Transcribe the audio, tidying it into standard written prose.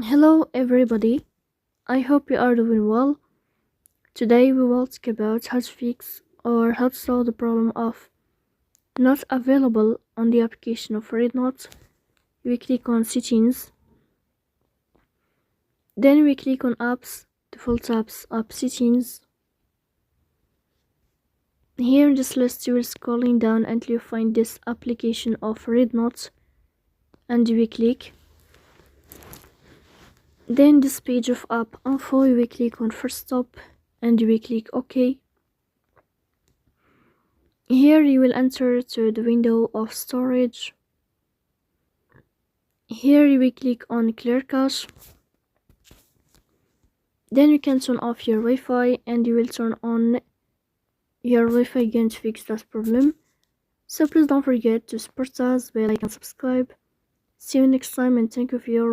Hello everybody, I hope you are doing well. Today we will talk about how to fix or how to solve the problem of not available on the application of REDnote. We click on settings, then we click on apps, default apps, app settings. Here in this list you will scrolling down until you find this application of REDnote and we click. Then this page of app info, we click on first stop and we click OK. Here you will enter to the window of storage. Here you will click on clear cache. Then you can turn off your Wi-Fi and you will turn on your Wi-Fi again to fix that problem. So please don't forget to support us by like and subscribe. See you next time and thank you for your